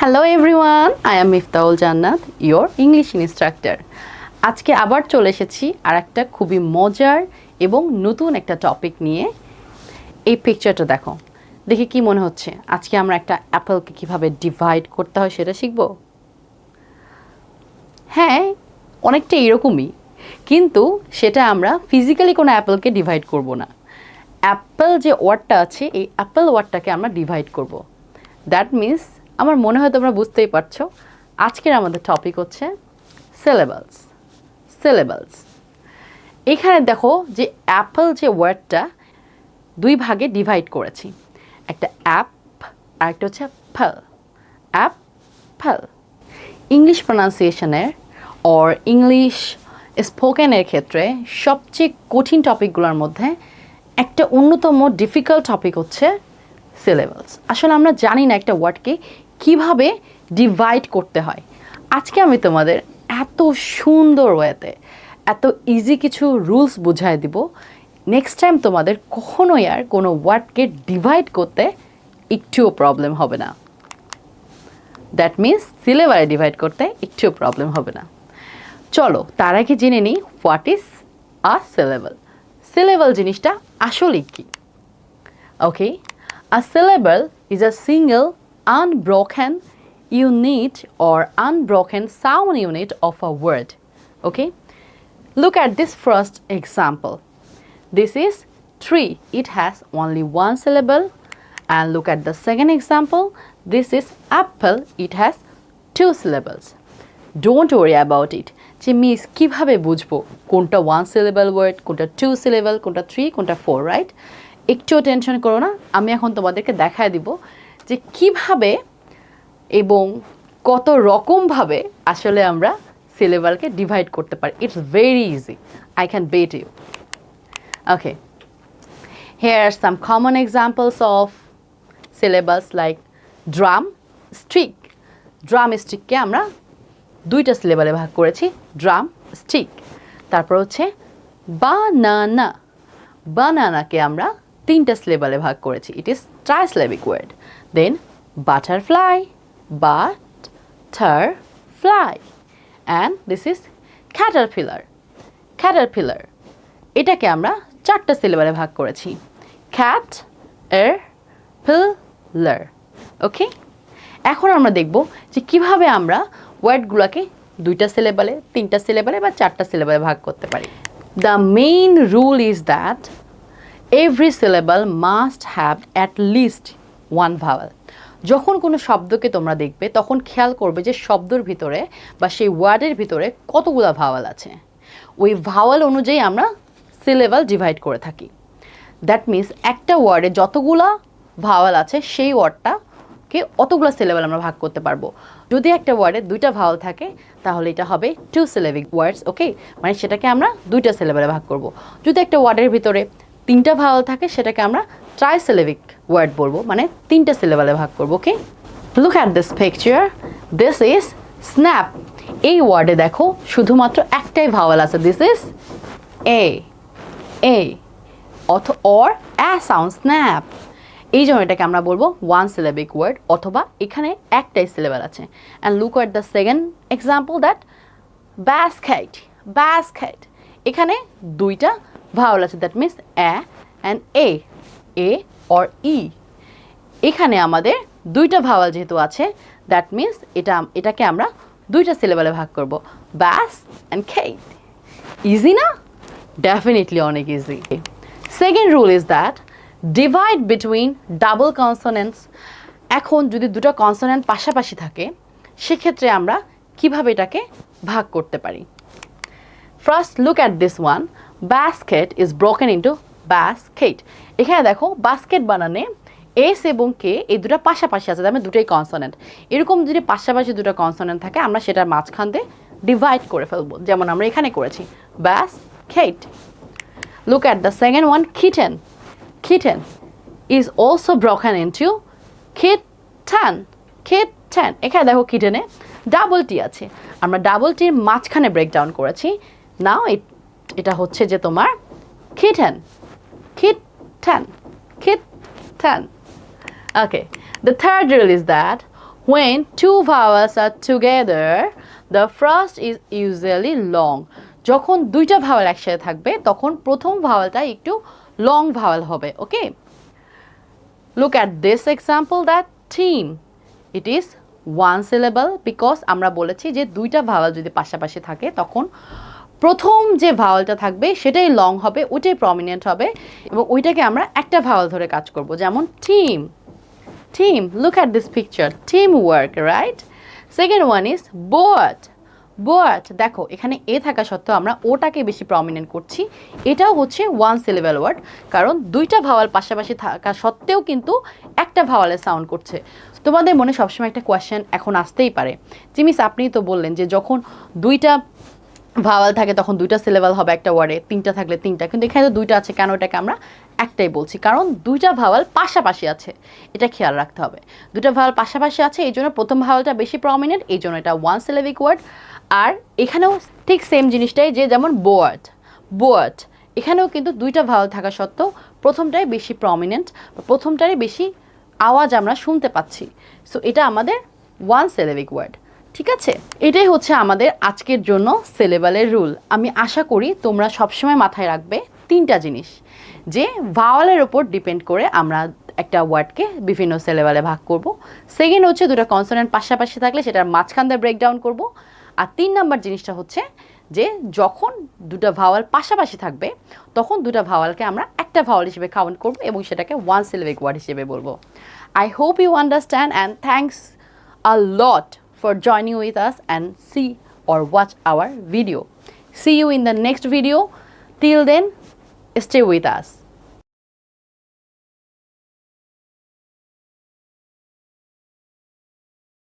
Hello everyone, I am Miftaul জান্নাত, your English instructor. আজকে আবার চলে এসেছি আর একটা খুবই মজার এবং নতুন একটা টপিক নিয়ে। এই পিকচারটা দেখো, দেখে কি মনে হচ্ছে আজকে আমরা একটা অ্যাপেলকে কীভাবে ডিভাইড করতে হয় সেটা শিখব? হ্যাঁ, অনেকটা এরকমই, কিন্তু সেটা আমরা ফিজিক্যালি কোনো অ্যাপেলকে ডিভাইড করব না। অ্যাপেল যে ওয়ার্ডটা আছে, এই অ্যাপেল ওয়ার্ডটাকে আমরা ডিভাইড করব। দ্যাট মিনস, আমার মনে হয় তোমরা বুঝতেই পারছো, আজকের আমাদের টপিক হচ্ছে সিলেবালস। সিলেবালস এখানে দেখো যে অ্যাপেল যে ওয়ার্ডটা দুই ভাগে ডিভাইড করেছি, একটা অ্যাপ আর একটা হচ্ছে ফেল। অ্যাপ ফেল ইংলিশ প্রনাউন্সিয়েশনের অর ইংলিশ স্পোকেনের ক্ষেত্রে সবচেয়ে কঠিন টপিকগুলোর মধ্যে একটা অন্যতম ডিফিকাল্ট টপিক হচ্ছে সিলেবালস। আসলে আমরা জানি না একটা ওয়ার্ডকে কিভাবে ডিভাইড করতে হয়। আজকে আমি তোমাদের এত সুন্দর ওয়েতে এত ইজি কিছু রুলস বুঝাই দিব, নেক্সট টাইম তোমাদের কখনোই আর কোনো ওয়ার্ডকে ডিভাইড করতে একটুও প্রবলেম হবে না। দ্যাট মিনস সিলেবালে ডিভাইড করতে একটুও প্রবলেম হবে না। চলো তার আগে জেনে নিই what is a syllable. Syllable জিনিসটা আসলে কি? ওকে, a syllable is a single unbroken unit or unbroken sound unit of a word. Okay, look at this first example. This is tree, it has only one syllable. And look at the second example. This is apple, it has two syllables. Don't worry about it. যে miss কীভাবে বুঝবো কোনটা one syllable word, কোনটা two syllable, কোনটা three, কোনটা four, right? একটুও tension করো না, আমি এখন তোমাদেরকে দেখায় দিব যে কিভাবে এবং কত রকমভাবে আসলে আমরা সিলেবালকে ডিভাইড করতে পারি। It's very easy, I can bet you. Okay, here are some common examples of syllables like drum stick. Drum স্টিককে আমরা দুইটা সিলেবালে ভাগ করেছি, ড্রাম স্টিক। তারপর হচ্ছে বানানা, বানানাকে আমরা তিনটা সিলেবালে ভাগ করেছি, it is trisyllabic word. Then butterfly, butterfly, and this is caterpillar, caterpillar. এটাকে আমরা চারটা সিলেবালে ভাগ করেছি, ক্যাট এর পিলার। ওকে, এখন আমরা দেখব যে কিভাবে আমরা ওয়ার্ডগুলোকে দুইটা সিলেবালে, তিনটা সিলেবালে বা চারটা সিলেবালে ভাগ করতে পারি। The main rule is that every syllable must have at least one vowel. যখন কোনো শব্দকে তোমরা দেখবে তখন খেয়াল করবে যে শব্দের ভিতরে বা সেই ওয়ার্ডের ভিতরে কতগুলো ভাওয়াল আছে। ওই ভাওয়াল অনুযায়ী আমরা সিলেবাল ডিভাইড করে থাকি। দ্যাট মিনস একটা ওয়ার্ডে যতগুলা ভাওয়াল আছে সেই ওয়ার্ডটাকে অতগুলো সিলেবাল আমরা ভাগ করতে পারবো। যদি একটা ওয়ার্ডে দুইটা ভাওয়াল থাকে তাহলে এটা হবে টু সিলেবিক ওয়ার্ডস। ওকে, মানে সেটাকে আমরা দুইটা সিলেবালে ভাগ করব। যদি একটা ওয়ার্ডের ভিতরে তিনটা ভাওয়াল থাকে সেটাকে আমরা ট্রাইসিলেবিক ওয়ার্ড বলবো, মানে তিনটা সিলেবালে ভাগ করবো। Okay, look at this picture, this is snap. এই ওয়ার্ডে দেখো শুধুমাত্র একটাই ভাওয়াল আছে, this is A, A or a sound, snap. এই জন্য এটাকে আমরা বলবো ওয়ান সিলেবিক ওয়ার্ড, অথবা এখানে একটাই সিলেবাল আছে। And look at the second example, that basket, basket. এখানে দুইটা ভাওয়াল আছে, that means a and A, A or E. এখানে আমাদের দুইটা ভাওয়াল যেহেতু আছে, দ্যাট মিনস এটাকে আমরা দুইটা সিলেবালে ভাগ করব, ব্যাস অ্যান্ড খেট। ইজি না? ডেফিনেটলি অনেক easy. Second rule is that divide between double consonants. এখন যদি দুটো কনসোনেন্ট পাশাপাশি থাকে সেক্ষেত্রে আমরা কিভাবে এটাকে ভাগ করতে পারি। First look at this one, basket is broken into basket. এখানে দেখো বাস্কেট বানানে এস এবং কে এই দুটো পাশাপাশি আছে, তার মানে দুটোই কনসোনেন্ট। এরকম যদি পাশাপাশি দুটো কনসোনেন্ট থাকে আমরা সেটার মাঝখান দিয়ে ডিভাইড করে ফেলবো, যেমন আমরা এখানে করেছি, basket. Look at the second one, kitten. Kitten is also broken into kitten, kitten. এখানে দেখো কিটেনে ডাবল টি আছে, আমরা ডাবল টির মাঝখানে ব্রেকডাউন করেছি। নাও এটা হচ্ছে যে তোমার kitten, kitten, kitten. Okay, the third rule is that When two vowels are together, the first is usually long. যখন দুইটা ভাওয়াল একসাথে থাকবে তখন প্রথম ভাওয়ালটা একটু লং ভাওয়াল হবে ওকে Look at this example that team. It is one syllable because আমরা বলেছি যে দুইটা ভাওয়াল যদি পাশাপাশি থাকে তখন প্রথম যে ভাওয়ালটা থাকবে সেটাই লং হবে ওইটাই প্রমিনেন্ট হবে এবং ওইটাকে আমরা একটা ভাওয়াল ধরে কাজ করব যেমন team. Team, look at this picture. Teamwork, right? Second one is boat. Boat, দেখো এখানে এ থাকা সত্ত্বেও আমরা ওটাকে বেশি প্রমিনেন্ট করছি এটাও হচ্ছে ওয়ান সিলেবল ওয়ার্ড কারণ দুইটা ভাওয়াল পাশাপাশি থাকা সত্ত্বেও কিন্তু একটা ভাওয়ালের সাউন্ড করছে তোমাদের মনে সবসময় একটা কোয়েশ্চেন এখন আসতেই পারে যে মিস আপনিই তো বললেন যে যখন দুইটা ভাওয়াল থাকে তখন দুইটা সিলেবল হবে একটা ওয়ার্ডে তিনটা থাকলে তিনটা কিন্তু এখানে তো দুইটা আছে কেন এটাকে আমরা একটাই বলছি কারণ দুইটা ভাওয়াল পাশাপাশি আছে এটা খেয়াল রাখতে হবে দুইটা ভাওয়াল পাশাপাশি আছে এই জন্য প্রথম ভাওয়ালটা বেশি প্রমিনেন্ট এই জন্য এটা ওয়ান সিলেবিক ওয়ার্ড আর এখানেও ঠিক সেম জিনিসটাই যে যেমন বোয়ার্ড বোয়ার্ড এখানেও কিন্তু দুইটা ভাওয়াল থাকা সত্ত্বেও প্রথমটাই বেশি প্রমিনেন্ট প্রথমটারই বেশি আওয়াজ আমরা শুনতে পাচ্ছি সো এটা আমাদের ওয়ান সিলেবিক ওয়ার্ড ঠিক আছে এটাই হচ্ছে আমাদের আজকের জন্য সিলেবলের রুল আমি আশা করি তোমরা সবসময় মাথায় রাখবে তিনটা জিনিস যে ভাওয়ালের ওপর ডিপেন্ড করে আমরা একটা ওয়ার্ডকে বিভিন্ন সিলেবলে ভাগ করব সেকেন্ড হচ্ছে দুটো কনসোনেন্ট পাশাপাশি থাকলে সেটার মাঝখান দিয়ে ব্রেকডাউন করব আর 3 নাম্বার জিনিসটা হচ্ছে যে যখন দুটো ভাওয়াল পাশাপাশি থাকবে তখন দুটো ভাওয়ালকে আমরা একটা ভাওয়াল হিসেবে কাউন্ট করব এবং সেটাকে ওয়ান সিলেবিক ওয়ার্ড হিসেবে বলবো I hope you understand and thanks a lot for joining with us and see or watch our video. See you in the next video. Till then, stay with us.